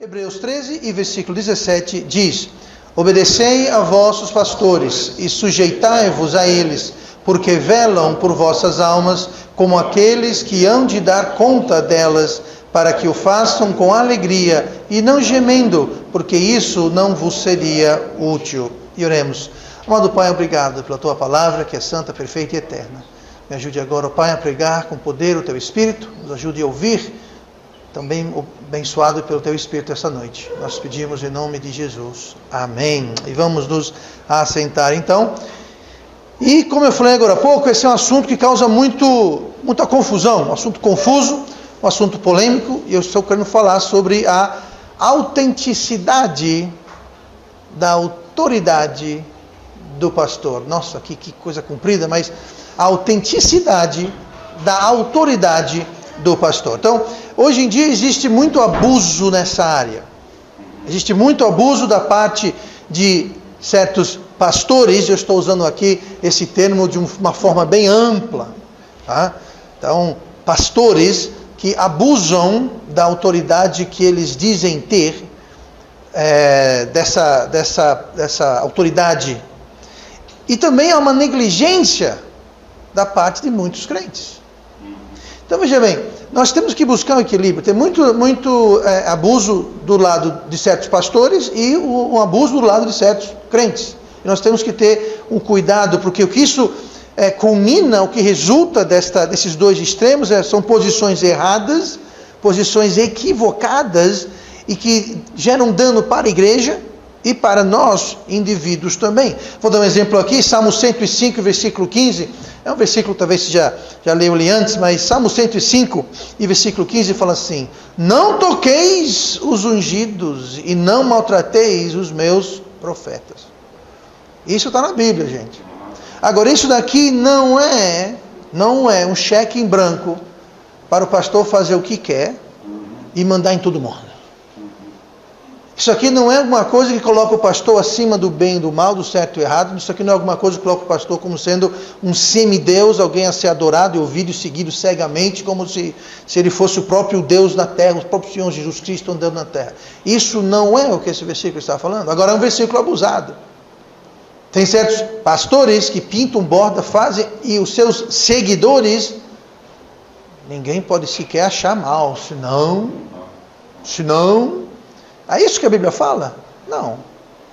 Hebreus 13 e versículo 17 diz: obedecei a vossos pastores e sujeitai-vos a eles, porque velam por vossas almas, como aqueles que hão de dar conta delas, para que o façam com alegria e não gemendo, porque isso não vos seria útil. E oremos. Amado Pai, obrigado pela Tua palavra, que é santa, perfeita e eterna. Me ajude agora, Pai, a pregar com poder o Teu Espírito, nos ajude a ouvir, também abençoado pelo Teu Espírito esta noite. Nós pedimos em nome de Jesus. Amém. E vamos nos assentar então. E como eu falei agora há pouco, esse é um assunto que causa muita confusão, um assunto confuso, um assunto polêmico, e eu estou querendo falar sobre a autenticidade da autoridade do pastor. Nossa, que coisa comprida, mas a autenticidade da autoridade do pastor. Então, hoje em dia existe muito abuso nessa área. Existe muito abuso da parte de certos pastores. Eu estou usando aqui esse termo de uma forma bem ampla. Tá? Então, pastores que abusam da autoridade que eles dizem ter, dessa autoridade. E também há uma negligência da parte de muitos crentes. Então veja bem, nós temos que buscar um equilíbrio. Tem muito abuso do lado de certos pastores e um abuso do lado de certos crentes. E nós temos que ter um cuidado, porque o que isso culmina, o que resulta desses dois extremos são posições erradas, posições equivocadas e que geram dano para a igreja e para nós, indivíduos também. Vou dar um exemplo aqui, Salmo 105, versículo 15. É um versículo, talvez você já leu ele antes, mas Salmo 105 e versículo 15 fala assim: não toqueis os ungidos e não maltrateis os meus profetas. Isso está na Bíblia, gente. Agora, isso daqui não é um cheque em branco para o pastor fazer o que quer e mandar em todo mundo. Isso aqui não é alguma coisa que coloca o pastor acima do bem e do mal, do certo e errado. Isso aqui não é alguma coisa que coloca o pastor como sendo um semideus, alguém a ser adorado e ouvido e seguido cegamente, como se ele fosse o próprio Deus na terra, o próprio Senhor Jesus Cristo andando na terra. Isso não é o que esse versículo está falando. Agora é um versículo abusado. Tem certos pastores que pintam borda, fazem, e os seus seguidores, ninguém pode sequer achar mal, senão... É isso que a Bíblia fala? Não.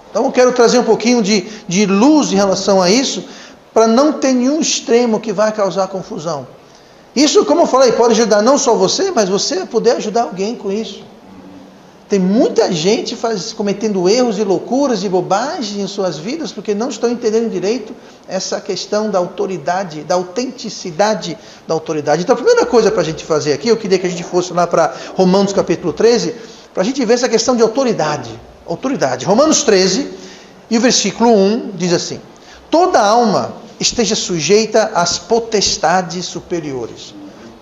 Então eu quero trazer um pouquinho de luz em relação a isso, para não ter nenhum extremo que vai causar confusão. Isso, como eu falei, pode ajudar não só você, mas você poder ajudar alguém com isso. Tem muita gente cometendo erros e loucuras e bobagens em suas vidas, porque não estão entendendo direito essa questão da autoridade, da autenticidade da autoridade. Então a primeira coisa para a gente fazer aqui, eu queria que a gente fosse lá para Romanos capítulo 13, para a gente ver essa questão de autoridade. Romanos 13 e o versículo 1 diz assim: toda alma esteja sujeita às potestades superiores.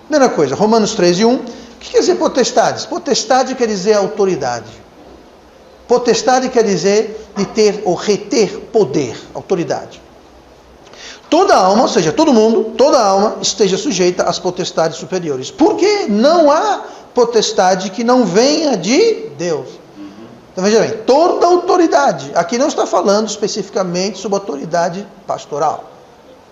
Primeira coisa, Romanos 13, 1. O que quer dizer potestades? Potestade quer dizer autoridade. Potestade quer dizer de ter ou reter poder, autoridade. Toda alma, ou seja, todo mundo, toda alma esteja sujeita às potestades superiores. Porque não há potestade que não venha de Deus. Então veja bem, toda autoridade, aqui não está falando especificamente sobre autoridade pastoral.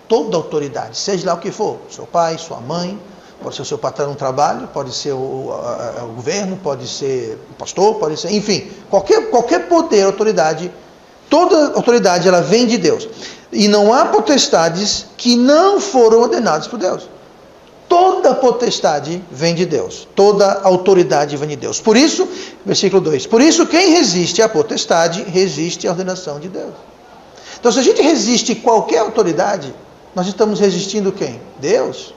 Toda autoridade, seja lá o que for, seu pai, sua mãe, pode ser o seu patrão no trabalho, pode ser o governo, pode ser o pastor, pode ser, enfim, qualquer poder, autoridade, toda autoridade ela vem de Deus. E não há potestades que não foram ordenadas por Deus. Toda potestade vem de Deus. Toda autoridade vem de Deus. Por isso, versículo 2. Por isso, quem resiste à potestade, resiste à ordenação de Deus. Então, se a gente resiste qualquer autoridade, nós estamos resistindo quem? Deus.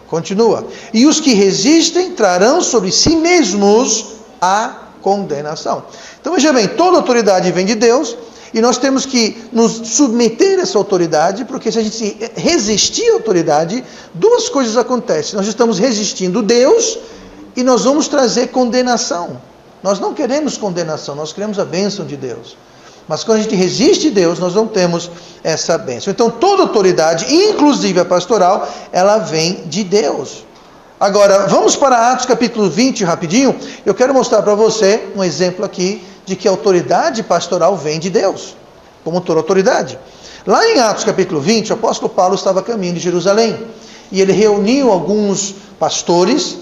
Continua. E os que resistem trarão sobre si mesmos a condenação. Então, veja bem, toda autoridade vem de Deus. E nós temos que nos submeter a essa autoridade, porque se a gente resistir à autoridade, duas coisas acontecem. Nós estamos resistindo Deus e nós vamos trazer condenação. Nós não queremos condenação, nós queremos a bênção de Deus. Mas quando a gente resiste Deus, nós não temos essa bênção. Então toda autoridade, inclusive a pastoral, ela vem de Deus. Agora, vamos para Atos capítulo 20, rapidinho. Eu quero mostrar para você um exemplo aqui de que a autoridade pastoral vem de Deus, como toda autoridade. Lá em Atos capítulo 20, o apóstolo Paulo estava a caminho de Jerusalém. E ele reuniu alguns pastores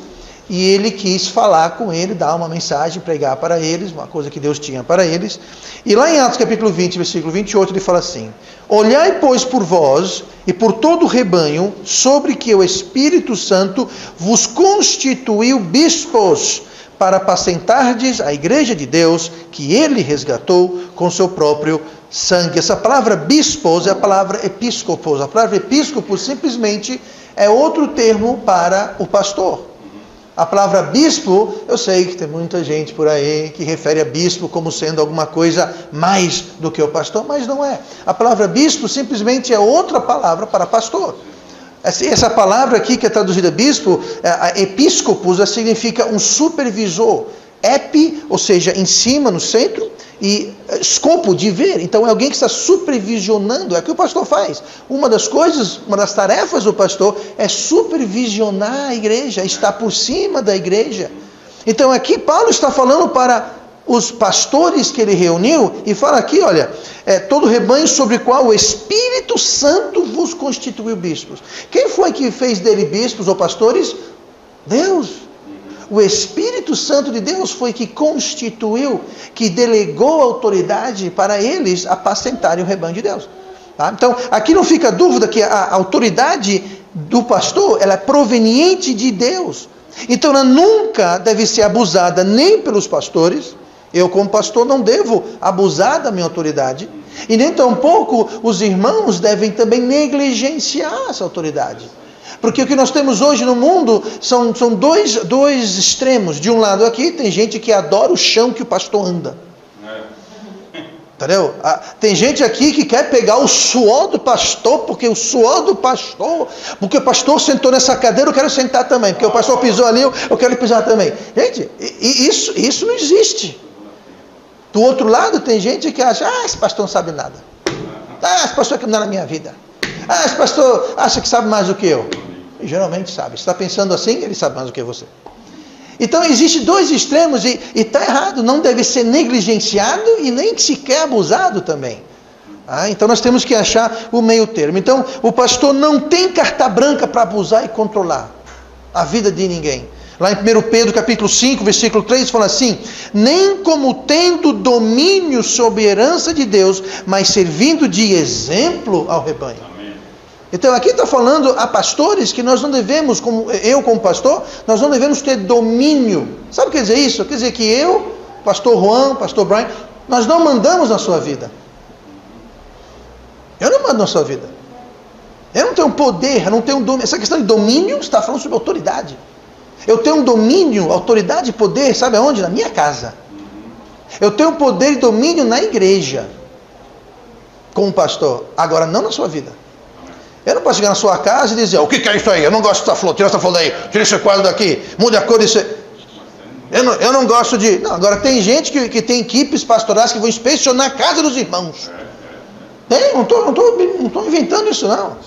e ele quis falar com ele, dar uma mensagem, pregar para eles, uma coisa que Deus tinha para eles. E lá em Atos capítulo 20, versículo 28, ele fala assim: olhai, pois, por vós e por todo o rebanho, sobre que o Espírito Santo vos constituiu bispos, para apacentardes a igreja de Deus, que ele resgatou com seu próprio sangue. Essa palavra bispos é a palavra episcopos. A palavra episcopos simplesmente é outro termo para o pastor. A palavra bispo, eu sei que tem muita gente por aí que refere a bispo como sendo alguma coisa mais do que o pastor, mas não é. A palavra bispo simplesmente é outra palavra para pastor. Essa palavra aqui que é traduzida bispo, episcopos, significa um supervisor. Epi, ou seja, em cima, no centro, e escopo, de ver. Então é alguém que está supervisionando, é o que o pastor faz. Uma das coisas, uma das tarefas do pastor é supervisionar a igreja, estar por cima da igreja. Então aqui Paulo está falando para os pastores que ele reuniu, e fala aqui, olha, todo rebanho sobre o qual o Espírito Santo vos constituiu bispos. Quem foi que fez dele bispos ou pastores? Deus. O Espírito Santo de Deus foi que constituiu, que delegou a autoridade para eles apacentarem o rebanho de Deus. Tá? Então, aqui não fica dúvida que a autoridade do pastor, ela é proveniente de Deus. Então, ela nunca deve ser abusada nem pelos pastores. Eu, como pastor, não devo abusar da minha autoridade. E nem tampouco os irmãos devem também negligenciar essa autoridade. Porque o que nós temos hoje no mundo são dois extremos. De um lado aqui, tem gente que adora o chão que o pastor anda. Entendeu? Tem gente aqui que quer pegar o suor do pastor, porque o pastor sentou nessa cadeira, eu quero sentar também. Porque o pastor pisou ali, eu quero pisar também. Gente, isso não existe. Do outro lado, tem gente que acha, esse pastor não sabe nada. Esse pastor que não dá na minha vida. Esse pastor acha que sabe mais do que eu. E geralmente sabe. Se está pensando assim, ele sabe mais do que você. Então, existem dois extremos e está errado. Não deve ser negligenciado e nem sequer abusado também. Então, nós temos que achar o meio termo. Então, o pastor não tem carta branca para abusar e controlar a vida de ninguém. Lá em 1 Pedro capítulo 5, versículo 3, fala assim: nem como tendo domínio sobre a herança de Deus, mas servindo de exemplo ao rebanho. Então aqui está falando a pastores que nós não devemos, como pastor, nós não devemos ter domínio. Sabe o que quer dizer isso? Quer dizer que eu, pastor Juan, pastor Brian, nós não mandamos na sua vida. Eu não mando na sua vida. Eu não tenho poder, eu não tenho domínio. Essa questão de domínio está falando sobre autoridade. Eu tenho um domínio, autoridade e poder, sabe aonde? Na minha casa. Eu tenho poder e domínio na igreja, como pastor. Agora não na sua vida. Eu não posso chegar na sua casa e dizer: o que é isso aí? Eu não gosto dessa flor, tira essa flor daí, tira esse quadro daqui, mude a cor desse... Eu não gosto de... Não, agora tem gente que tem equipes pastorais que vão inspecionar a casa dos irmãos. Não estou inventando isso não.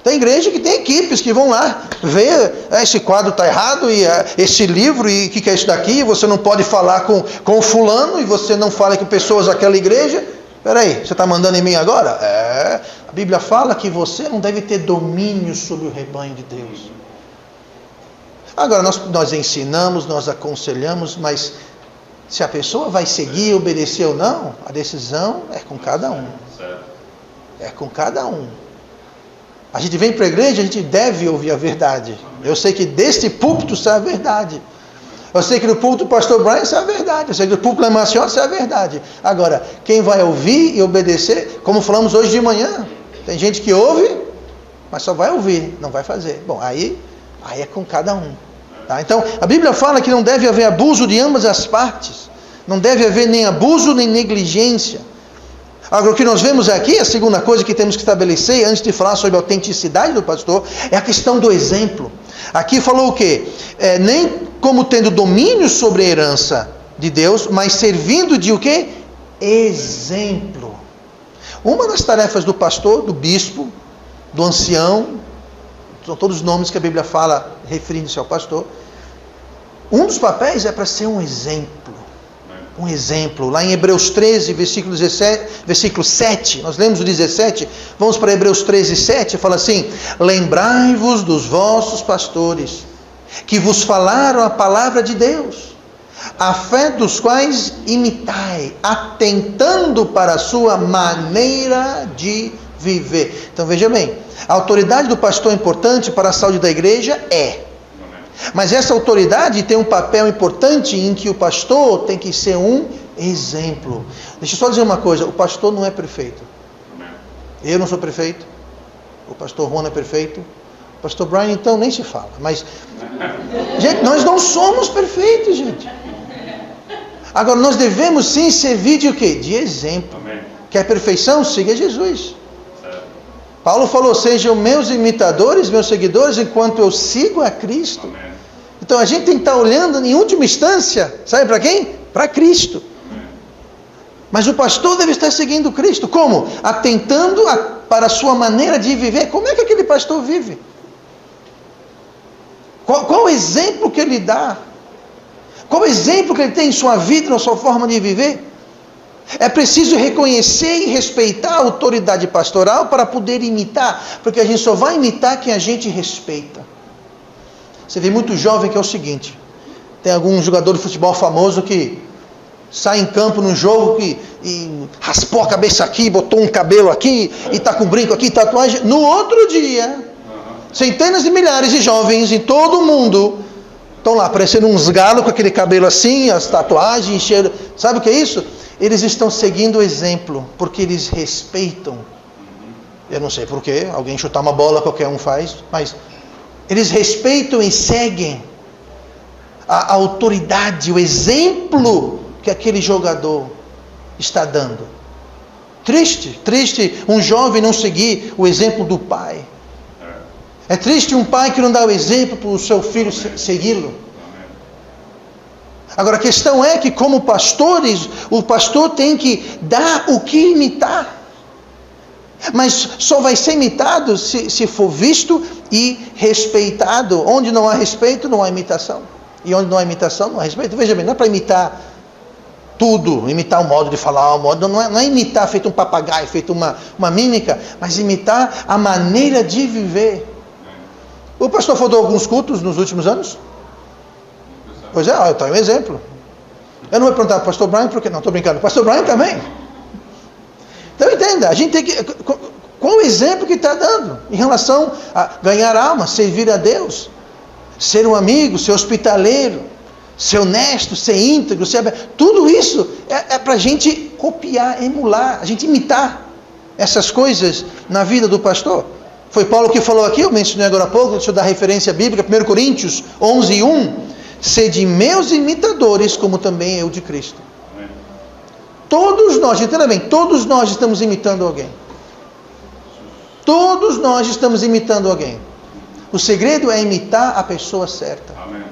Tem igreja que tem equipes que vão lá ver, esse quadro está errado, e esse livro, e o que é isso daqui, você não pode falar com o fulano, e você não fala com pessoas daquela igreja. Peraí, você está mandando em mim agora? A Bíblia fala que você não deve ter domínio sobre o rebanho de Deus. Agora, nós ensinamos, nós aconselhamos, mas se a pessoa vai seguir, obedecer ou não, a decisão é com cada um. É com cada um. A gente vem para a igreja, a gente deve ouvir a verdade. Eu sei que deste púlpito sai a verdade. Eu sei que no púlpito do pastor Brian isso é a verdade. Eu sei que no púlpito da irmã Senhora isso é a verdade. Agora, quem vai ouvir e obedecer, como falamos hoje de manhã, tem gente que ouve, mas só vai ouvir, não vai fazer. Bom, aí é com cada um. Tá? Então, a Bíblia fala que não deve haver abuso de ambas as partes. Não deve haver nem abuso, nem negligência. Agora, o que nós vemos aqui, a segunda coisa que temos que estabelecer, antes de falar sobre a autenticidade do pastor, é a questão do exemplo. Aqui falou o quê? Nem como tendo domínio sobre a herança de Deus, mas servindo de o quê? Exemplo. Uma das tarefas do pastor, do bispo, do ancião, são todos os nomes que a Bíblia fala referindo-se ao pastor. Um dos papéis é para ser um exemplo. Um exemplo. Lá em Hebreus 13, versículo 7, nós lemos o 17, vamos para Hebreus 13, 7, fala assim: lembrai-vos dos vossos pastores, que vos falaram a palavra de Deus, a fé dos quais imitai, atentando para a sua maneira de viver. Então veja bem, a autoridade do pastor é importante para a saúde da igreja? Mas essa autoridade tem um papel importante em que o pastor tem que ser um exemplo. Deixa eu só dizer uma coisa, o pastor não é perfeito. Eu não sou perfeito, o pastor Juan é perfeito, o pastor Brian então nem se fala, mas gente, nós não somos perfeitos, gente. Agora nós devemos sim servir de o quê? De exemplo. Quer perfeição? Siga Jesus. Paulo falou: sejam meus imitadores, meus seguidores, enquanto eu sigo a Cristo. Então a gente tem que estar olhando em última instância, sabe para quem? Para Cristo. Mas o pastor deve estar seguindo Cristo. Como? Atentando para a sua maneira de viver. Como é que aquele pastor vive? Qual o exemplo que ele dá? Qual o exemplo que ele tem em sua vida, na sua forma de viver? É preciso reconhecer e respeitar a autoridade pastoral para poder imitar, porque a gente só vai imitar quem a gente respeita. Você vê muito jovem que é o seguinte: tem algum jogador de futebol famoso que sai em campo num jogo e raspou a cabeça aqui, botou um cabelo aqui, e está com brinco aqui, tatuagem. No outro dia, centenas de milhares de jovens em todo o mundo estão lá, parecendo uns galos com aquele cabelo assim, as tatuagens, cheiro. Sabe o que é isso? Eles estão seguindo o exemplo, porque eles respeitam. Eu não sei porquê, alguém chutar uma bola, qualquer um faz, mas eles respeitam e seguem a autoridade, o exemplo que aquele jogador está dando. Triste um jovem não seguir o exemplo do pai. É triste um pai que não dá o exemplo para o seu filho segui-lo. Agora a questão é que, como pastores, o pastor tem que dar o que imitar. Mas só vai ser imitado se for visto e respeitado. Onde não há respeito, não há imitação. E onde não há imitação, não há respeito. Veja bem, não é para imitar tudo, imitar o modo de falar, não é imitar feito um papagaio, feito uma mímica, mas imitar a maneira de viver. O pastor falou alguns cultos nos últimos anos? Pois é, eu tenho um exemplo. Eu não vou perguntar para o pastor Brian, porque não, estou brincando, o pastor Brian também. Então entenda, a gente tem que... Qual o exemplo que está dando em relação a ganhar alma, servir a Deus, ser um amigo, ser hospitaleiro, ser honesto, ser íntegro, tudo isso é para a gente copiar, emular, a gente imitar essas coisas na vida do pastor. Foi Paulo que falou aqui, eu mencionei agora há pouco, deixa eu dar referência bíblica, 1 Coríntios 11, 1. Sede meus imitadores, como também eu de Cristo. Amém. Todos nós, entenda bem, todos nós estamos imitando alguém. Todos nós estamos imitando alguém. O segredo é imitar a pessoa certa. Amém.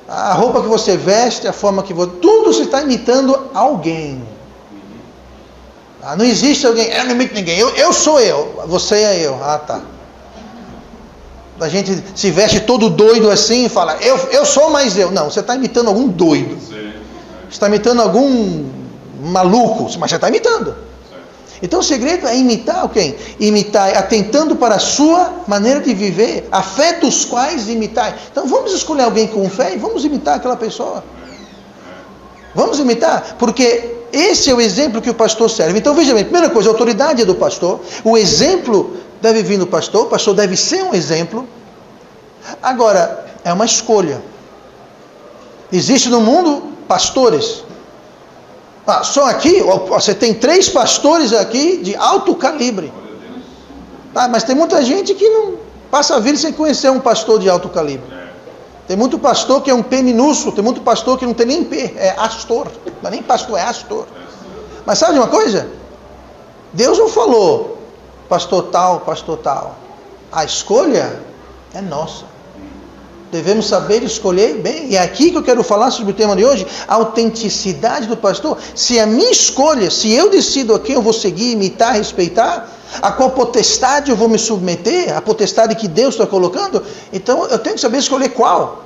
A roupa que você veste, a forma que você... Tudo você está imitando alguém. Não existe alguém, eu não imito ninguém, eu sou eu, você é eu. Ah, tá. A gente se veste todo doido assim e fala, eu sou mais eu. Não, você está imitando algum doido. Você está imitando algum maluco, mas você está imitando. Então o segredo é imitar quem? Imitar, atentando para a sua maneira de viver, a fé dos quais imitar. Então vamos escolher alguém com fé e vamos imitar aquela pessoa. Vamos imitar, porque esse é o exemplo que o pastor serve. Então veja bem, primeira coisa, a autoridade é do pastor, o exemplo deve vir do pastor, o pastor deve ser um exemplo. Agora, é uma escolha. Existe no mundo pastores. Só aqui, você tem 3 pastores aqui de alto calibre. Mas tem muita gente que não passa a vida sem conhecer um pastor de alto calibre. Tem muito pastor que é um P minúsculo, tem muito pastor que não tem nem P, é astor. Não é nem pastor, é astor. Mas sabe de uma coisa? Deus não falou pastor tal, pastor tal. A escolha é nossa. Devemos saber escolher bem. E é aqui que eu quero falar sobre o tema de hoje, a autenticidade do pastor. Se a minha escolha, se eu decido a quem eu vou seguir, imitar, respeitar, A qual potestade eu vou me submeter? A potestade que Deus está colocando? Então eu tenho que saber escolher qual.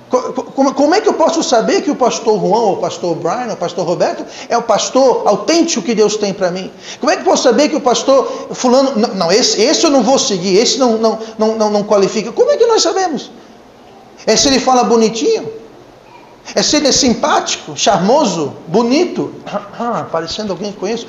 Como é que eu posso saber que o pastor Juan, ou o pastor Brian, ou o pastor Roberto é o pastor autêntico que Deus tem para mim? Como é que eu posso saber que o pastor fulano, não, esse eu não vou seguir, esse não qualifica? Como é que nós sabemos? É se ele fala bonitinho? É se ele é simpático, charmoso, bonito? Parecendo alguém que conheço.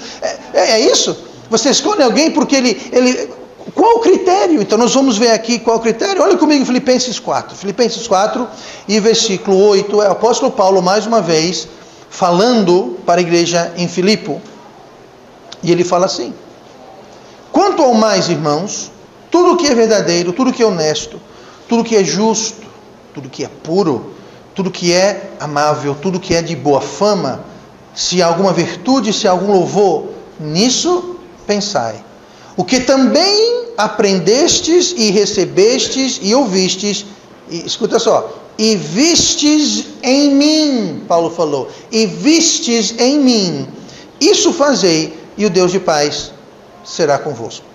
É isso? Você escolhe alguém porque ele... Qual o critério? Então nós vamos ver aqui qual o critério. Olha comigo Filipenses 4. Filipenses 4 e versículo 8. É o apóstolo Paulo mais uma vez falando para a igreja em Filipo. E ele fala assim: quanto ao mais, irmãos, tudo que é verdadeiro, tudo que é honesto, tudo que é justo, tudo que é puro, tudo que é amável, tudo que é de boa fama, se há alguma virtude, se há algum louvor, nisso pensai. O que também aprendestes e recebestes e ouvistes, e, escuta só, e vistes em mim, Paulo falou, e vistes em mim, isso fazei, e o Deus de paz será convosco.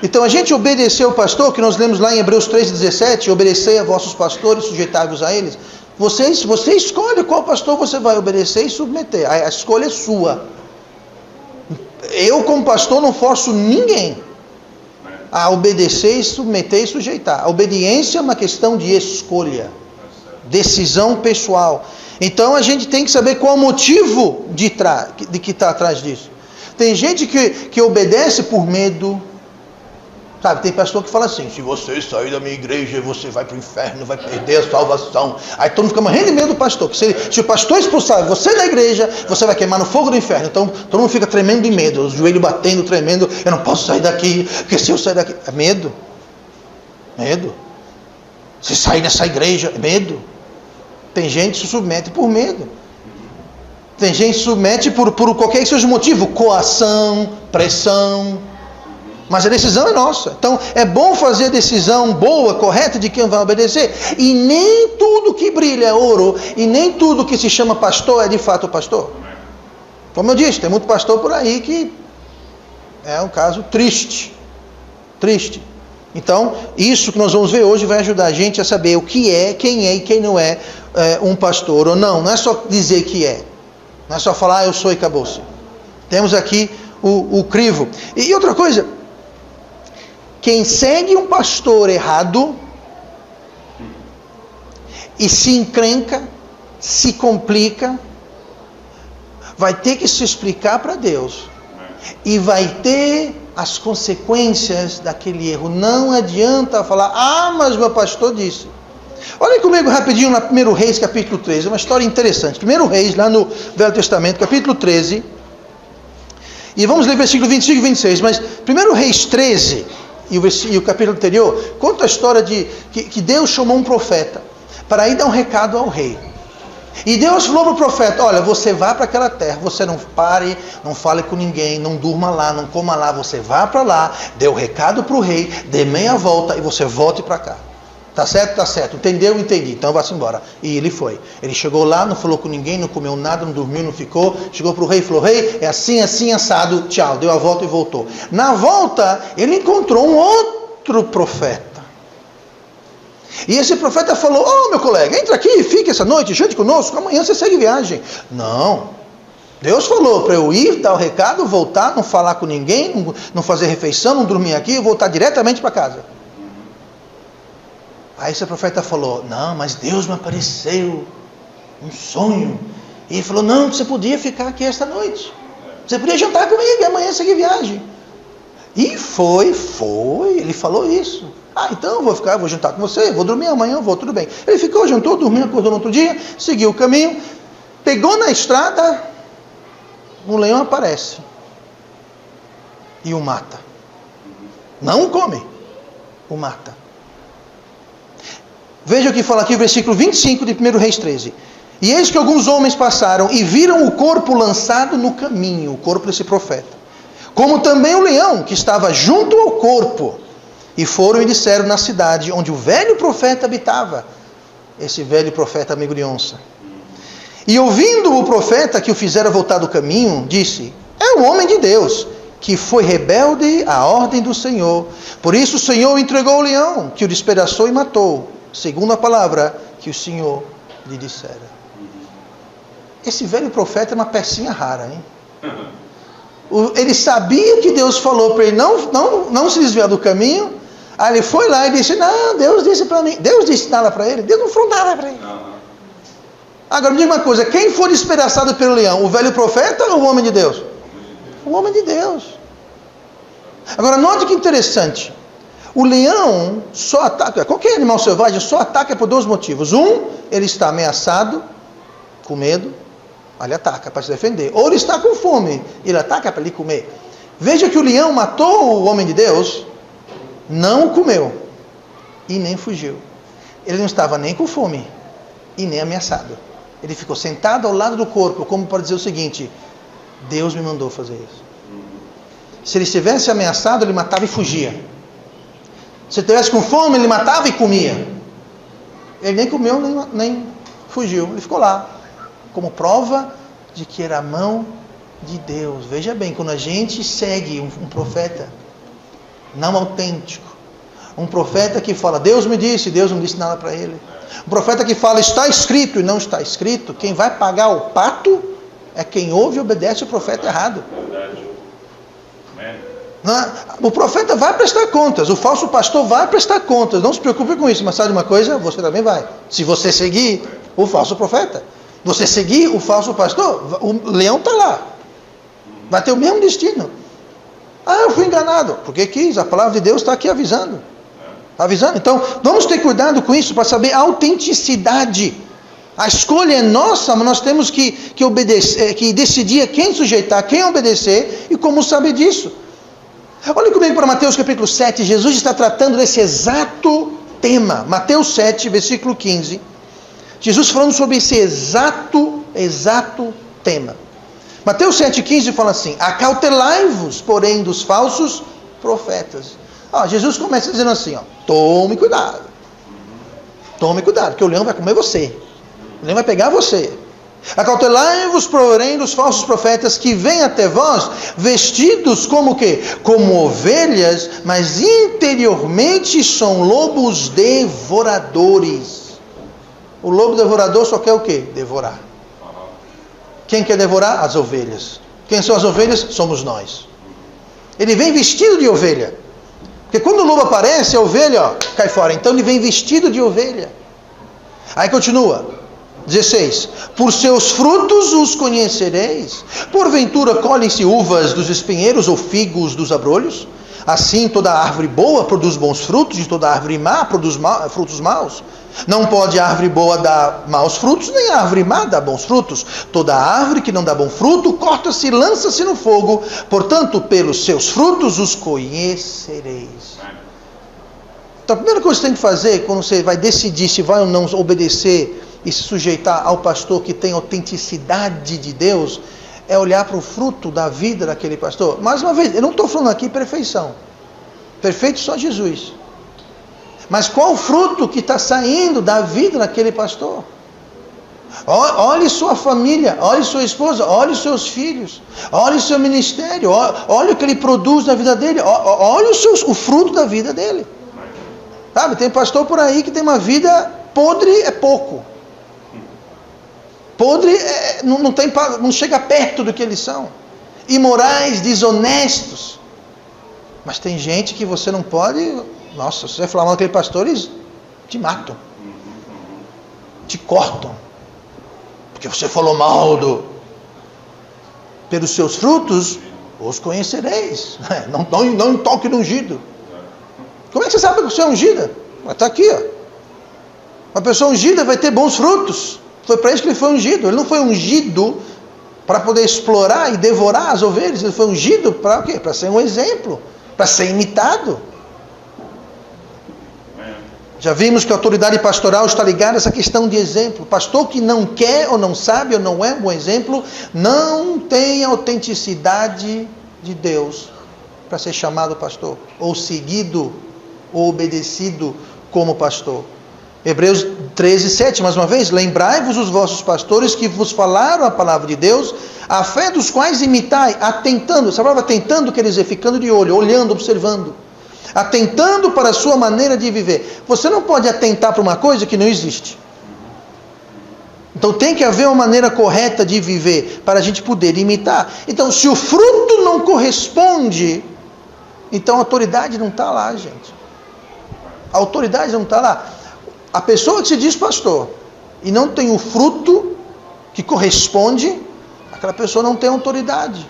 Então a gente obedeceu ao pastor, que nós lemos lá em Hebreus 3,17, obedecei a vossos pastores, sujeitai-vos a eles. Você escolhe qual pastor você vai obedecer e submeter, a escolha é sua. Eu, como pastor, não forço ninguém a obedecer, submeter e sujeitar. A obediência é uma questão de escolha, decisão pessoal. Então a gente tem que saber qual o motivo de que está atrás disso. Tem gente que obedece por medo. Sabe, tem pastor que fala assim: se você sair da minha igreja, você vai para o inferno, vai perder a salvação. Aí todo mundo fica morrendo de medo do pastor, que se o pastor expulsar você da igreja, você vai queimar no fogo do inferno. Então todo mundo fica tremendo de medo, os joelhos batendo, tremendo. Eu não posso sair daqui, porque se eu sair daqui... É medo. Medo. Se sair dessa igreja, é medo. Tem gente que se submete por medo. Tem gente que se submete por qualquer que seja o motivo, coação, pressão. Mas a decisão é nossa. Então é bom fazer a decisão boa, correta de quem vai obedecer. E nem tudo que brilha é ouro, e nem tudo que se chama pastor é de fato pastor. Como eu disse, tem muito pastor por aí que é um caso triste. Triste. Então, isso que nós vamos ver hoje vai ajudar a gente a saber o que é, quem é e quem não é um pastor ou não. Não é só dizer que é. Não é só falar, eu sou e acabou-se. Temos aqui o crivo. E outra coisa, quem segue um pastor errado e se encrenca, se complica, vai ter que se explicar para Deus e vai ter as consequências daquele erro. Não adianta falar, mas meu pastor disse. Olhem comigo rapidinho na 1 Reis capítulo 13, uma história interessante. 1 Reis, lá no Velho Testamento, capítulo 13, e vamos ler versículo 25 e 26, mas 1 Reis 13 e o capítulo anterior conta a história de que Deus chamou um profeta para ir dar um recado ao rei. E Deus falou para o profeta: olha, você vá para aquela terra, você não pare, não fale com ninguém, não durma lá, não coma lá, você vá para lá, dê o recado para o rei, dê meia volta e você volte para cá. Tá certo? Tá certo. Entendeu? Entendi. Então vá-se embora. E ele foi. Ele chegou lá, não falou com ninguém, não comeu nada, não dormiu, não ficou. Chegou para o rei e falou: rei, é assim, assim, assado. Tchau. Deu a volta e voltou. Na volta, ele encontrou um outro profeta. E esse profeta falou: meu colega, entra aqui, fique essa noite, jante conosco, amanhã você segue viagem. Não. Deus falou para eu ir, dar o recado, voltar, não falar com ninguém, não fazer refeição, não dormir aqui, voltar diretamente para casa. Aí esse profeta falou: não, mas Deus me apareceu um sonho. E ele falou: não, você podia ficar aqui esta noite. Você podia jantar comigo e amanhã seguir viagem. E foi, ele falou isso. Então eu vou ficar, vou jantar com você, vou dormir, amanhã eu vou, tudo bem. Ele ficou, jantou, dormiu, acordou no outro dia, seguiu o caminho, pegou na estrada, um leão aparece e o mata. Não o come, o mata. Veja o que fala aqui o versículo 25 de 1 Reis 13. E eis que alguns homens passaram e viram o corpo lançado no caminho, o corpo desse profeta, como também o leão que estava junto ao corpo. E foram e disseram na cidade onde o velho profeta habitava. Esse velho profeta amigo de onça. E ouvindo o profeta que o fizera voltar do caminho, disse: é um homem de Deus. que foi rebelde à ordem do Senhor. Por isso o Senhor entregou o leão, que o despedaçou e matou, segundo a palavra que o Senhor lhe dissera. Esse velho profeta é uma pecinha rara, hein? Ele sabia que Deus falou para ele não se desviar do caminho. Aí ele foi lá e disse: não, Deus disse para mim. Deus disse nada para ele. Deus não falou nada para ele. Agora me diga uma coisa: quem foi despedaçado pelo leão? O velho profeta ou o homem de Deus? O homem de Deus. Agora note que interessante. O leão só ataca, qualquer animal selvagem só ataca por dois motivos. Um, ele está ameaçado, com medo, ele ataca para se defender. Ou ele está com fome, ele ataca para lhe comer. Veja que o leão matou o homem de Deus, não o comeu e nem fugiu. Ele não estava nem com fome e nem ameaçado. Ele ficou sentado ao lado do corpo, como para dizer o seguinte: Deus me mandou fazer isso. Se ele estivesse ameaçado, ele matava e fugia. Se ele estivesse com fome, ele matava e comia. Ele nem comeu, nem fugiu. Ele ficou lá, como prova de que era a mão de Deus. Veja bem, quando a gente segue um profeta não autêntico, um profeta que fala, Deus me disse, Deus não disse nada para ele. Um profeta que fala, está escrito e não está escrito, quem vai pagar o pato é quem ouve e obedece o profeta errado. O profeta vai prestar contas, o falso pastor vai prestar contas, não se preocupe com isso, mas sabe de uma coisa? Você também vai. Se você seguir o falso profeta, você seguir o falso pastor, o leão está lá, vai ter o mesmo destino. Eu fui enganado, porque quis, a palavra de Deus está aqui avisando. Então, vamos ter cuidado com isso, para saber a autenticidade. A escolha é nossa, mas nós temos que obedecer, que decidir a quem sujeitar, a quem obedecer, e como saber disso. Olha comigo para Mateus capítulo 7, Jesus está tratando desse exato tema. Mateus 7, versículo 15. Jesus falando sobre esse exato tema. Mateus 7,15 fala assim: acautelai-vos, porém, dos falsos profetas. Jesus começa dizendo assim, tome cuidado, que o leão vai comer você, o leão vai pegar você. Acautelai-vos, porém, dos falsos profetas que vêm até vós, vestidos como o quê? Como ovelhas, mas interiormente são lobos devoradores. O lobo devorador só quer o quê? Devorar. Quem quer devorar? As ovelhas. Quem são as ovelhas? Somos nós. Ele vem vestido de ovelha. Porque quando o lobo aparece, a ovelha cai fora. Então ele vem vestido de ovelha. Aí continua. 16. Por seus frutos os conhecereis. Porventura colhem-se uvas dos espinheiros ou figos dos abrolhos? Assim toda árvore boa produz bons frutos, e toda árvore má produz frutos maus. Não pode a árvore boa dar maus frutos, nem a árvore má dar bons frutos. Toda árvore que não dá bom fruto, corta-se e lança-se no fogo. Portanto, pelos seus frutos os conhecereis. Então, a primeira coisa que você tem que fazer, quando você vai decidir se vai ou não obedecer e se sujeitar ao pastor que tem autenticidade de Deus, é olhar para o fruto da vida daquele pastor. Mais uma vez, eu não estou falando aqui perfeição. Perfeito só Jesus. Mas qual o fruto que está saindo da vida daquele pastor? Olhe sua família, olhe sua esposa, olhe seus filhos, olhe seu ministério, olhe o que ele produz na vida dele, olhe o fruto da vida dele. Sabe, tem pastor por aí que tem uma vida podre, é pouco. Podre não chega perto do que eles são. Imorais, desonestos. Mas tem gente que você não pode... Nossa, se você falar mal daquele pastor, eles te matam. Te cortam. Porque você falou mal do... Pelos seus frutos, os conhecereis. Não toque no ungido. Como é que você sabe que você é ungida? Está aqui, Uma pessoa ungida vai ter bons frutos. Foi para isso que ele foi ungido. Ele não foi ungido para poder explorar e devorar as ovelhas. Ele foi ungido para o quê? Para ser um exemplo, para ser imitado. Já vimos que a autoridade pastoral está ligada a essa questão de exemplo. Pastor que não quer, ou não sabe, ou não é um bom exemplo, não tem autenticidade de Deus para ser chamado pastor, ou seguido, ou obedecido como pastor. Hebreus 13, 7, mais uma vez, lembrai-vos os vossos pastores que vos falaram a palavra de Deus, a fé dos quais imitai, atentando, essa palavra atentando quer dizer ficando de olho, olhando, observando, atentando para a sua maneira de viver. Você não pode atentar para uma coisa que não existe. Então tem que haver uma maneira correta de viver, para a gente poder imitar. Então se o fruto não corresponde, então a autoridade não está lá, gente. A autoridade não está lá. A pessoa que se diz pastor e não tem o fruto que corresponde, aquela pessoa não tem autoridade.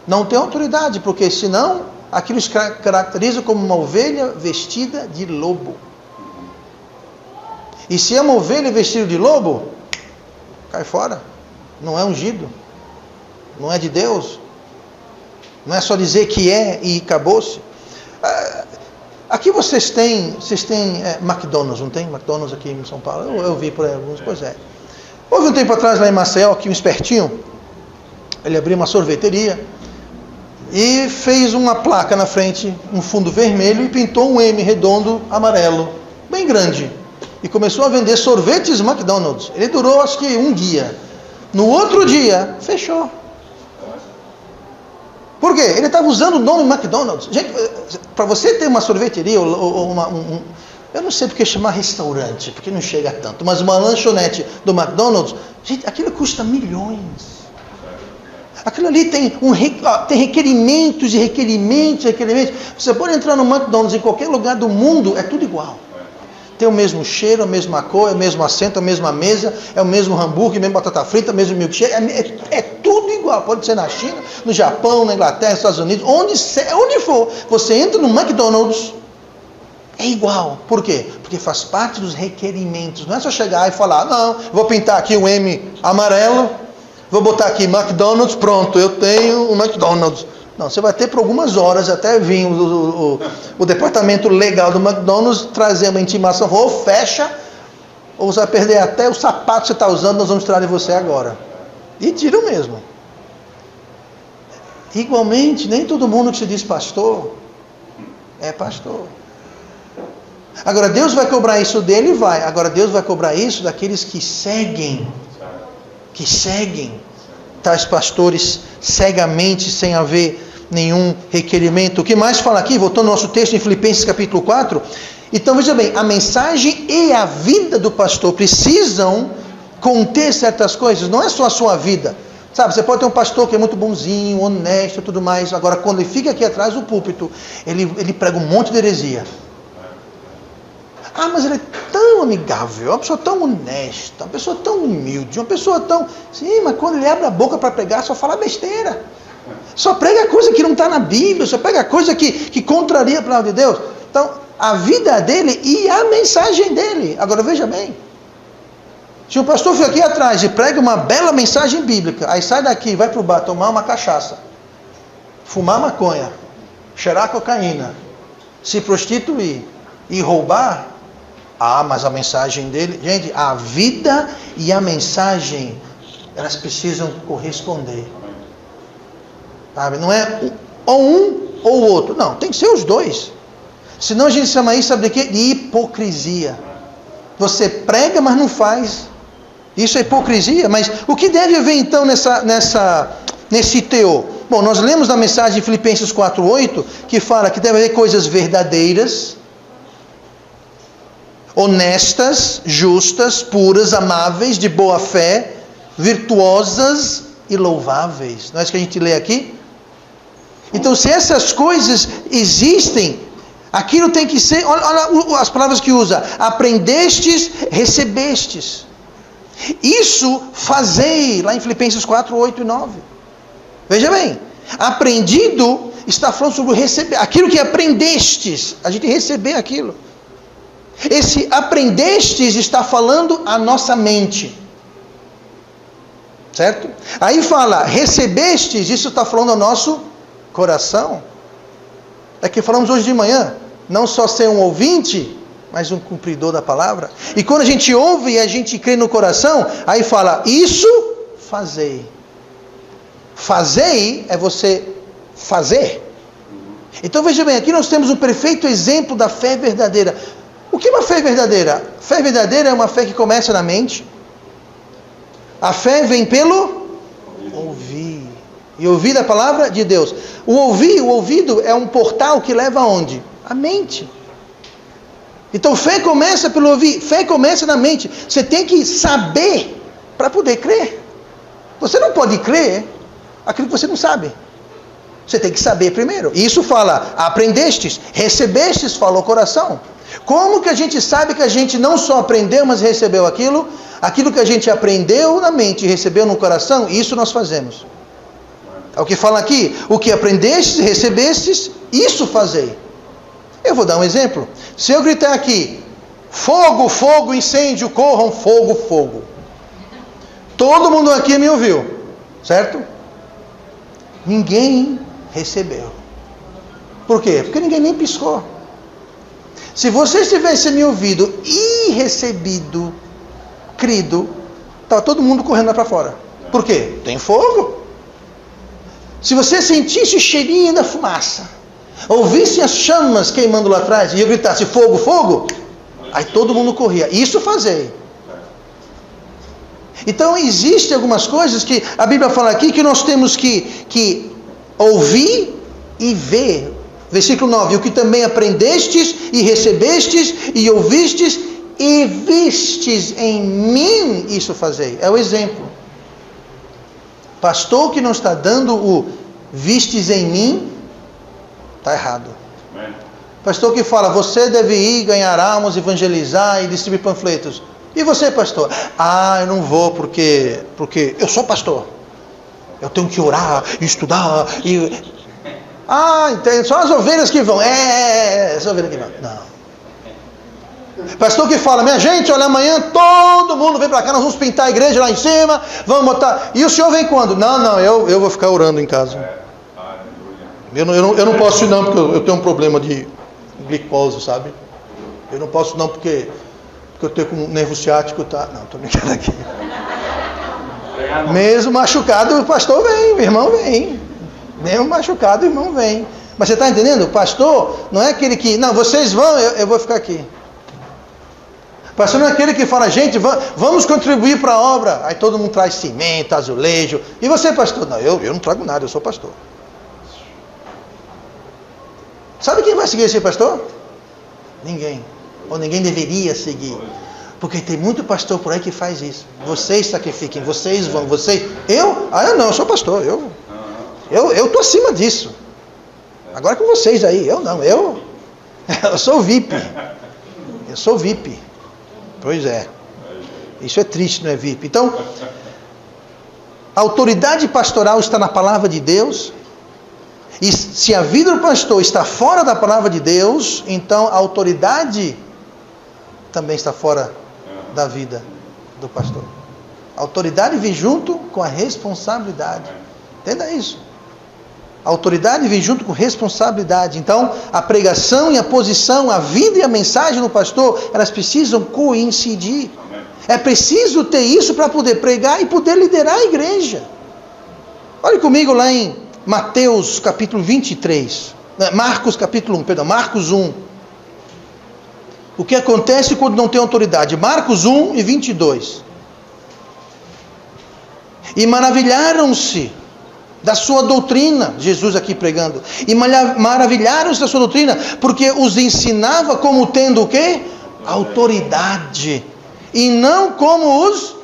Não tem autoridade, porque senão aquilo se caracteriza como uma ovelha vestida de lobo. E se é uma ovelha vestida de lobo, cai fora. Não é ungido. Não é de Deus. Não é só dizer que é e acabou-se. Aqui vocês têm McDonald's, não tem? McDonald's aqui em São Paulo? Eu vi por aí alguns, pois é. Houve um tempo atrás lá em Maceió, aqui um espertinho, ele abriu uma sorveteria e fez uma placa na frente, um fundo vermelho, e pintou um M redondo amarelo, bem grande. E começou a vender sorvetes McDonald's. Ele durou acho que um dia. No outro dia, fechou. Por quê? Ele estava usando o nome McDonald's. Gente, para você ter uma sorveteria, ou eu não sei porque chamar restaurante, porque não chega tanto, mas uma lanchonete do McDonald's, gente, aquilo custa milhões. Aquilo ali tem requerimentos e requerimentos. Você pode entrar no McDonald's em qualquer lugar do mundo, é tudo igual. Tem o mesmo cheiro, a mesma cor, é o mesmo assento, a mesma mesa, é o mesmo hambúrguer, a mesma batata frita, o mesmo milkshake, é tudo igual. Pode ser na China, no Japão, na Inglaterra, nos Estados Unidos, onde for. Você entra no McDonald's, é igual. Por quê? Porque faz parte dos requerimentos. Não é só chegar e falar, não, vou pintar aqui um M amarelo, vou botar aqui McDonald's, pronto, eu tenho um McDonald's. Não, você vai ter por algumas horas até vir o departamento legal do McDonald's trazer uma intimação, ou fecha, ou você vai perder até o sapato que você está usando, nós vamos tirar de você agora. E tiram mesmo. Igualmente, nem todo mundo que se diz pastor é pastor. Agora Deus vai cobrar isso dele? Vai. Agora Deus vai cobrar isso daqueles que seguem tais pastores cegamente, sem haver nenhum requerimento. O que mais fala aqui, voltando ao nosso texto em Filipenses capítulo 4, então veja bem, a mensagem e a vida do pastor precisam conter certas coisas, não é só a sua vida, sabe, você pode ter um pastor que é muito bonzinho, honesto e tudo mais, agora quando ele fica aqui atrás do púlpito, ele prega um monte de heresia. Ah, mas ele é tão amigável, uma pessoa tão honesta, uma pessoa tão humilde, uma pessoa tão... Sim, mas quando ele abre a boca para pregar, só fala besteira. Só prega coisa que não está na Bíblia, só prega coisa que contraria a palavra de Deus. Então, a vida dele e a mensagem dele. Agora, veja bem. Se o pastor fica aqui atrás e prega uma bela mensagem bíblica, aí sai daqui e vai para o bar tomar uma cachaça, fumar maconha, cheirar cocaína, se prostituir e roubar... Ah, mas a mensagem dele... Gente, a vida e a mensagem, elas precisam corresponder. Sabe? Não é ou um ou o outro. Não, tem que ser os dois. Senão a gente chama isso, sabe de quê? De hipocrisia. Você prega, mas não faz. Isso é hipocrisia. Mas o que deve haver então nesse teor? Bom, nós lemos na mensagem de Filipenses 4:8, que fala que deve haver coisas verdadeiras, honestas, justas, puras, amáveis, de boa fé, virtuosas e louváveis. Não é isso que a gente lê aqui? Então, se essas coisas existem, aquilo tem que ser, olha as palavras que usa: aprendestes, recebestes. Isso fazei, lá em Filipenses 4, 8 e 9. Veja bem, aprendido está falando sobre receber, aquilo que aprendestes, a gente receber aquilo. Esse aprendestes está falando a nossa mente, certo? Aí fala recebestes, isso está falando ao nosso coração. É que falamos hoje de manhã, não só ser um ouvinte, mas um cumpridor da palavra. E quando a gente ouve e a gente crê no coração, aí fala, isso fazei. Fazei é você fazer. Então veja bem, aqui nós temos um perfeito exemplo da fé verdadeira. O que é uma fé verdadeira? Fé verdadeira é uma fé que começa na mente. A fé vem pelo ouvir. E ouvir a palavra de Deus. O ouvido é um portal que leva aonde? A mente. Então fé começa pelo ouvir. Fé começa na mente. Você tem que saber para poder crer. Você não pode crer aquilo que você não sabe. Você tem que saber primeiro. E isso fala, aprendestes, recebestes, fala o coração. Como que a gente sabe que a gente não só aprendeu, mas recebeu aquilo? Aquilo que a gente aprendeu na mente e recebeu no coração, isso nós fazemos. É o que fala aqui. O que aprendestes e recebestes, isso fazei. Eu vou dar um exemplo. Se eu gritar aqui, fogo, fogo, incêndio, corram, fogo, fogo. Todo mundo aqui me ouviu, certo? Ninguém recebeu. Por quê? Porque ninguém nem piscou. Se vocês tivessem me ouvido e recebido, crido, estava todo mundo correndo lá para fora. Por quê? Tem fogo. Se você sentisse o cheirinho da fumaça, ouvisse as chamas queimando lá atrás, e eu gritasse fogo, fogo, aí todo mundo corria. Isso fazei. Então existem algumas coisas que a Bíblia fala aqui que nós temos que ouvir e ver. Versículo 9, o que também aprendestes e recebestes e ouvistes e vistes em mim, isso fazei. É o exemplo. Pastor que não está dando o vistes em mim, está errado. Pastor que fala, você deve ir ganhar almas, evangelizar e distribuir panfletos. E você, pastor? Ah, eu não vou porque eu sou pastor. Eu tenho que orar, estudar e... Ah, entende? Só as ovelhas que vão. As ovelhas que vão. Não. Pastor que fala, minha gente, olha, amanhã todo mundo vem para cá, nós vamos pintar a igreja lá em cima, vamos botar... E o senhor vem quando? Não, eu vou ficar orando em casa. Eu não posso ir não, porque eu tenho um problema de glicose, sabe? Eu não posso não, porque eu tenho um nervo ciático, tá? Não, estou brincando aqui. Mesmo machucado, o pastor vem, o irmão vem. Mesmo machucado, o irmão vem. Mas você está entendendo? O pastor não é aquele que... Não, vocês vão, eu vou ficar aqui. O pastor não é aquele que fala, gente, vamos contribuir para a obra. Aí todo mundo traz cimento, azulejo. E você, pastor? Não, eu não trago nada, eu sou pastor. Sabe quem vai seguir esse pastor? Ninguém. Ou ninguém deveria seguir. Porque tem muito pastor por aí que faz isso. Vocês sacrifiquem, vocês vão, vocês... Eu? Ah, eu não, eu sou pastor, eu estou acima disso. Agora com vocês aí, eu não, eu sou VIP. Eu sou VIP. Pois é. Isso é triste, não é VIP? Então, a autoridade pastoral está na palavra de Deus. E se a vida do pastor está fora da palavra de Deus, então a autoridade também está fora da vida do pastor. A autoridade vem junto com a responsabilidade. Entenda isso. A autoridade vem junto com responsabilidade. Então, a pregação e a posição, a vida e a mensagem do pastor, elas precisam coincidir. É preciso ter isso para poder pregar e poder liderar a igreja. Olhe comigo lá em Mateus capítulo 23. Marcos capítulo 1, perdão, Marcos 1. O que acontece quando não tem autoridade? Marcos 1 e 22. E maravilharam-se da sua doutrina, Jesus aqui pregando, e maravilharam-se da sua doutrina, porque os ensinava como tendo o quê? Autoridade, e não como os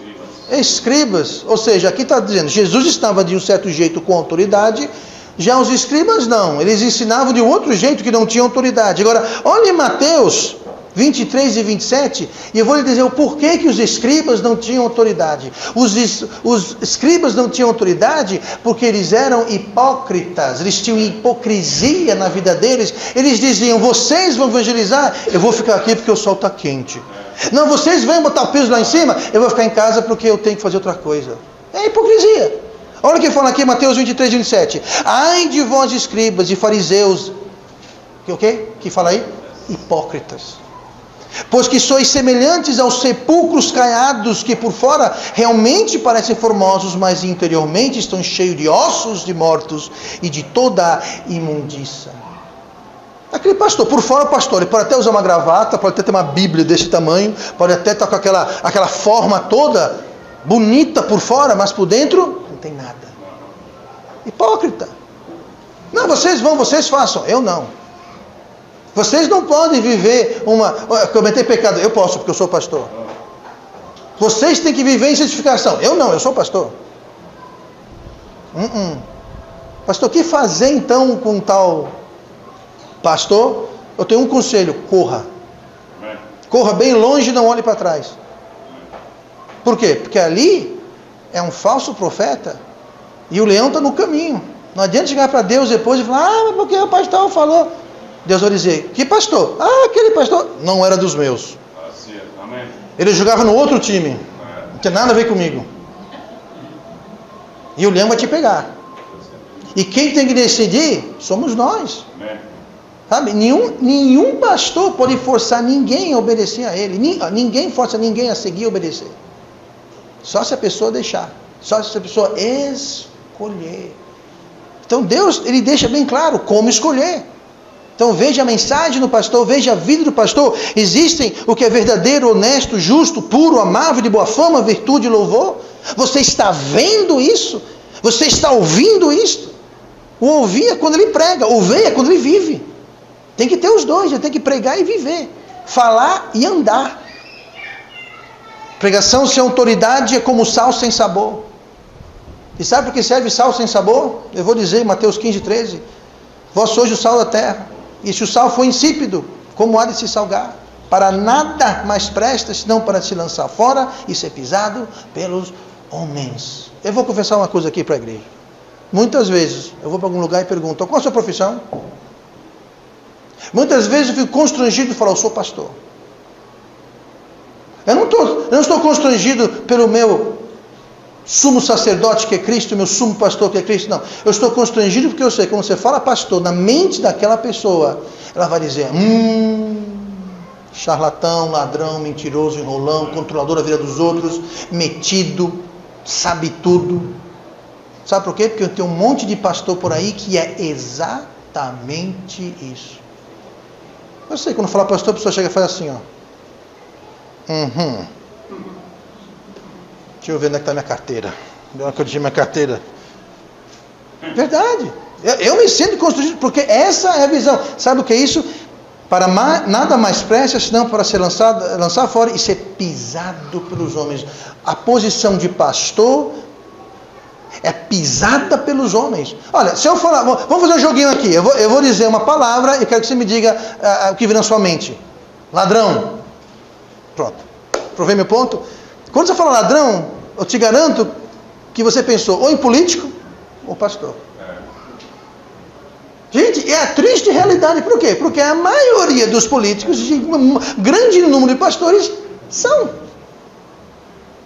escribas. Ou seja, aqui está dizendo, Jesus estava de um certo jeito com autoridade, já os escribas não, eles ensinavam de um outro jeito que não tinha autoridade. Agora, olha em Mateus 23 e 27, e eu vou lhe dizer o porquê que os escribas não tinham autoridade. Os escribas não tinham autoridade porque eles eram hipócritas, eles tinham hipocrisia na vida deles. Eles diziam, vocês vão evangelizar, eu vou ficar aqui porque o sol está quente. Não, vocês vão botar o peso lá em cima, eu vou ficar em casa porque eu tenho que fazer outra coisa. É hipocrisia. Olha o que fala aqui, Mateus 23 e 27. Ai de vós escribas e fariseus, o quê? Que fala aí? Hipócritas. Pois que sois semelhantes aos sepulcros caiados, que por fora realmente parecem formosos, mas interiormente estão cheios de ossos de mortos e de toda a imundícia. Aquele pastor, por fora o pastor, ele pode até usar uma gravata, pode até ter uma Bíblia desse tamanho, pode até estar com aquela forma toda bonita por fora, mas por dentro não tem nada. Hipócrita. Não, vocês vão, vocês façam, eu não. Vocês não podem viver cometer pecado, eu posso porque eu sou pastor. Vocês têm que viver em santificação, eu não, eu sou pastor. Pastor, o que fazer então com tal pastor? Eu tenho um conselho: corra. Corra bem longe e não olhe para trás. Por quê? Porque ali é um falso profeta e o leão está no caminho. Não adianta chegar para Deus depois e falar: mas porque o pastor falou. Deus vai dizer: que pastor? Aquele pastor não era dos meus. Ele jogava no outro time. Não tem nada a ver comigo. E o leão vai te pegar. E quem tem que decidir somos nós. Sabe? Nenhum pastor pode forçar ninguém a obedecer a ele. Ninguém força ninguém a seguir e obedecer. Só se a pessoa deixar. Só se a pessoa escolher. Então Deus, ele deixa bem claro como escolher. Então veja a mensagem do pastor, veja a vida do pastor. Existem o que é verdadeiro, honesto, justo, puro, amável, de boa fama, virtude e louvor. Você está vendo isso? Você está ouvindo isso? O ouvir é quando ele prega, o ver é quando ele vive. Tem que ter os dois, ele tem que pregar e viver. Falar e andar. Pregação sem autoridade é como sal sem sabor. E sabe por que serve sal sem sabor? Eu vou dizer, Mateus 15:13. Vós sois o sal da terra. E se o sal for insípido, como há de se salgar? Para nada mais presta, senão para se lançar fora e ser pisado pelos homens. Eu vou confessar uma coisa aqui para a igreja. Muitas vezes eu vou para algum lugar e pergunto: qual a sua profissão? Muitas vezes eu fico constrangido de falar: eu sou pastor. Eu não estou constrangido pelo meu sumo sacerdote que é Cristo, meu sumo pastor que é Cristo, não. Eu estou constrangido porque eu sei que quando você fala pastor, na mente daquela pessoa, ela vai dizer: charlatão, ladrão, mentiroso, enrolão, controlador da vida dos outros, metido, sabe tudo. Sabe por quê? Porque eu tenho um monte de pastor por aí que é exatamente isso. Eu sei, quando falar pastor, a pessoa chega e faz assim, ó. Deixa eu ver onde é que está minha carteira. Deu uma coisa de minha carteira. Verdade. Eu me sinto constrangido, porque essa é a visão. Sabe o que é isso? Para nada mais presta, senão para ser lançar fora e ser pisado pelos homens. A posição de pastor é pisada pelos homens. Olha, se eu falar, vamos fazer um joguinho aqui. Eu vou dizer uma palavra e quero que você me diga o que vem na sua mente. Ladrão. Pronto. Provei meu ponto? Quando você fala ladrão, eu te garanto que você pensou ou em político ou pastor. Gente, é a triste realidade. Por quê? Porque a maioria dos políticos, um grande número de pastores, são.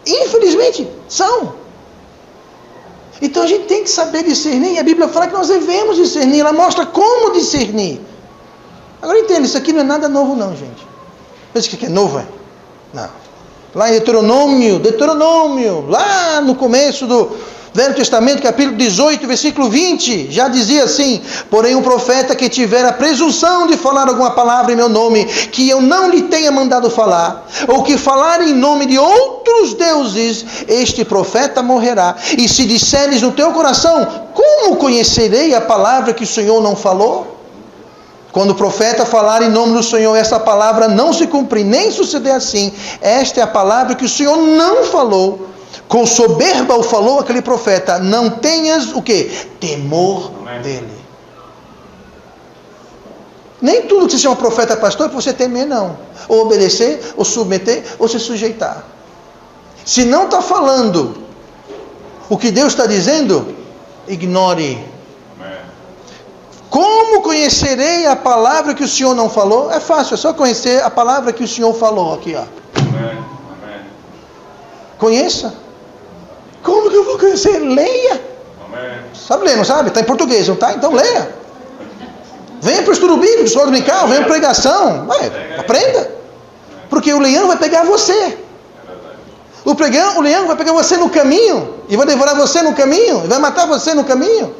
Infelizmente, são. Então a gente tem que saber discernir. E a Bíblia fala que nós devemos discernir. Ela mostra como discernir. Agora entenda, isso aqui não é nada novo não, gente. Pensa que é novo, é? Não. Lá em Deuteronômio, lá no começo do Velho Testamento, capítulo 18, versículo 20, já dizia assim: porém um profeta que tiver a presunção de falar alguma palavra em meu nome, que eu não lhe tenha mandado falar, ou que falar em nome de outros deuses, este profeta morrerá. E se disseres no teu coração: como conhecerei a palavra que o Senhor não falou? Quando o profeta falar em nome do Senhor, essa palavra não se cumprir, nem suceder assim, esta é a palavra que o Senhor não falou. Com soberba o falou aquele profeta. Não tenhas o quê? Temor dele. Nem tudo que se chama profeta pastor é para você temer, não. Ou obedecer, ou submeter, ou se sujeitar. Se não está falando o que Deus está dizendo, ignore. Como conhecerei a palavra que o Senhor não falou? É fácil, é só conhecer a palavra que o Senhor falou aqui, ó. Conheça. Como que eu vou conhecer? Leia. Sabe ler, não sabe? Está em português, não está? Então leia. Venha para o estudo bíblico, escola dominical, venha para pregação. Aprenda. Porque o leão vai pegar você. O leão vai pegar você no caminho. E vai devorar você no caminho. E vai matar você no caminho.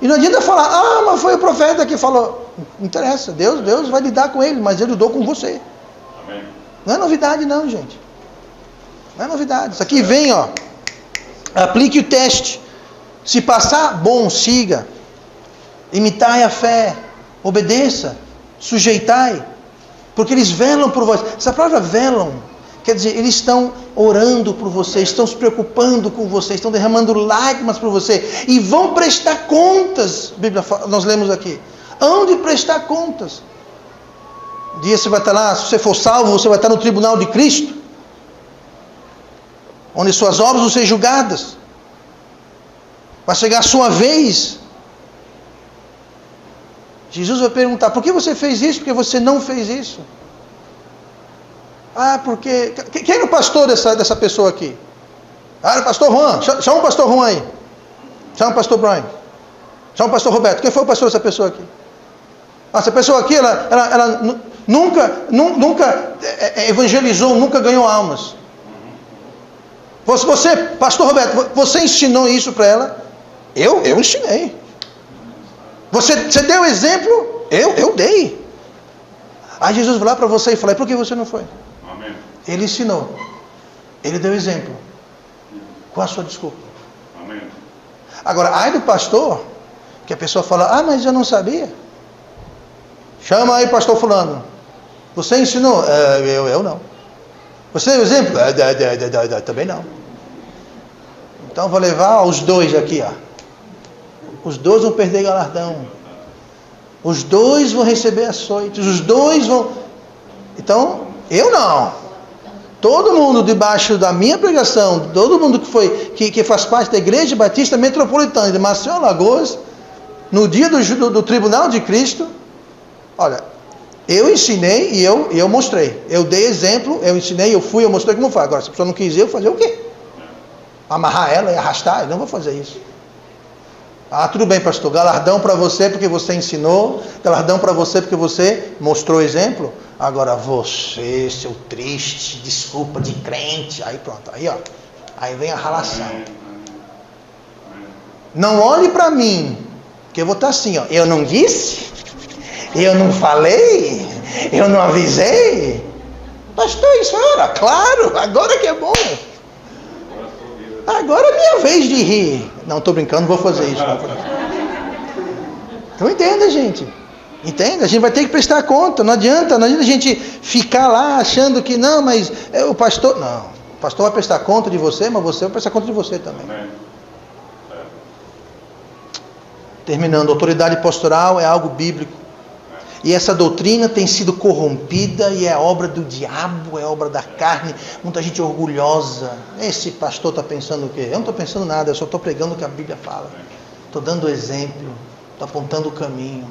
E não adianta falar, mas foi o profeta que falou. Não interessa, Deus vai lidar com ele, mas ele lidou com você. Amém. Não é novidade não, gente. Não é novidade. Isso aqui vem, aplique o teste. Se passar, bom, siga. Imitai a fé. Obedeça. Sujeitai. Porque eles velam por vós. Essa palavra velam, quer dizer, eles estão orando por você, estão se preocupando com você, estão derramando lágrimas por você. E vão prestar contas. A Bíblia fala, nós lemos aqui. Hão de prestar contas. Um dia você vai estar lá, se você for salvo, você vai estar no tribunal de Cristo, onde suas obras vão ser julgadas. Vai chegar a sua vez. Jesus vai perguntar, por que você fez isso? Por que você não fez isso? Porque... Quem era o pastor dessa pessoa aqui? Era o pastor Juan. Chama o pastor Juan aí. Chama o pastor Brian. Chama o pastor Roberto. Quem foi o pastor dessa pessoa aqui? Essa pessoa aqui, ela nunca evangelizou, nunca ganhou almas. Você, pastor Roberto, você ensinou isso para ela? Eu ensinei. Você deu exemplo? Eu dei. Aí Jesus vai lá para você e fala, por que você não foi? Amém. Ele ensinou. Ele deu exemplo. Qual a sua desculpa? Amém. Agora, ai do pastor, que a pessoa fala, mas eu não sabia. Chama aí pastor fulano. Você ensinou? Eu não. Você deu exemplo? Também não. Então vou levar os dois aqui, Os dois vão perder galardão. Os dois vão receber açoites. Os dois vão... Então, eu não. Todo mundo debaixo da minha pregação, todo mundo que faz parte da Igreja Batista Metropolitana de Maceió, Alagoas, no dia do Tribunal de Cristo, olha, eu ensinei e eu mostrei. Eu dei exemplo, eu ensinei, eu fui, eu mostrei como faz. Agora, se a pessoa não quiser, eu fazer o quê? Amarrar ela e arrastar? Eu não vou fazer isso. Tudo bem, pastor, galardão para você porque você ensinou, galardão para você porque você mostrou exemplo. Agora você, seu triste, desculpa de crente, aí pronto, aí vem a ralação. Não olhe para mim, que eu vou estar assim, eu não disse, eu não falei, eu não avisei. Pastor, isso era claro, agora que é bom. Agora é minha vez de rir. Não, estou brincando, não vou fazer isso. Então entenda, gente. Entende? A gente vai ter que prestar conta. Não adianta a gente ficar lá achando que não, mas o pastor... Não, o pastor vai prestar conta de você, mas você vai prestar conta de você também. Terminando, autoridade pastoral é algo bíblico. E essa doutrina tem sido corrompida e é obra do diabo, é obra da carne. Muita gente orgulhosa. Esse pastor está pensando o quê? Eu não estou pensando nada, eu só estou pregando o que a Bíblia fala. Estou dando exemplo, estou apontando o caminho.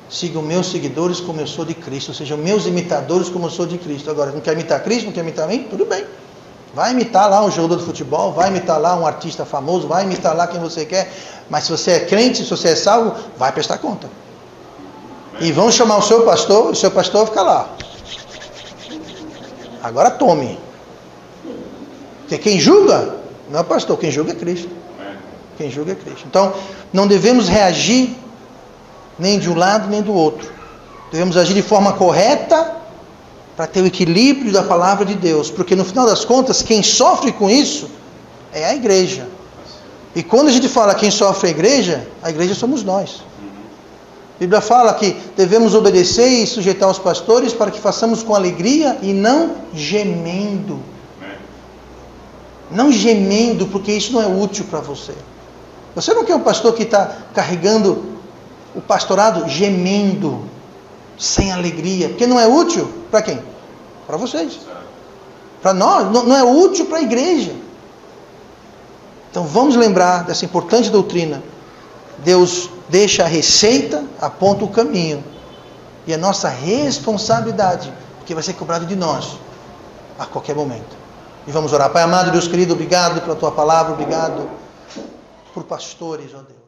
Sigam meus seguidores como eu sou de Cristo, sejam meus imitadores como eu sou de Cristo. Agora, não quer imitar Cristo, não quer imitar mim? Tudo bem. Vai imitar lá um jogador de futebol, vai imitar lá um artista famoso, vai imitar lá quem você quer. Mas se você é crente, se você é salvo, vai prestar conta. E vão chamar o seu pastor vai ficar lá. Agora tome. Porque quem julga não é o pastor, quem julga é Cristo. Quem julga é Cristo. Então, não devemos reagir nem de um lado nem do outro. Devemos agir de forma correta para ter o equilíbrio da palavra de Deus. Porque no final das contas, quem sofre com isso é a igreja. E quando a gente fala quem sofre a igreja somos nós. A Bíblia fala que devemos obedecer e sujeitar os pastores para que façamos com alegria e não gemendo. Não gemendo, porque isso não é útil para você. Você não quer um pastor que está carregando o pastorado gemendo, sem alegria, porque não é útil para quem? Para vocês. Para nós, não é útil para a igreja. Então vamos lembrar dessa importante doutrina. Deus deixa a receita, aponta o caminho. E é nossa responsabilidade, porque vai ser cobrado de nós a qualquer momento. E vamos orar. Pai amado, Deus querido, obrigado pela tua palavra, obrigado por pastores, ó Deus.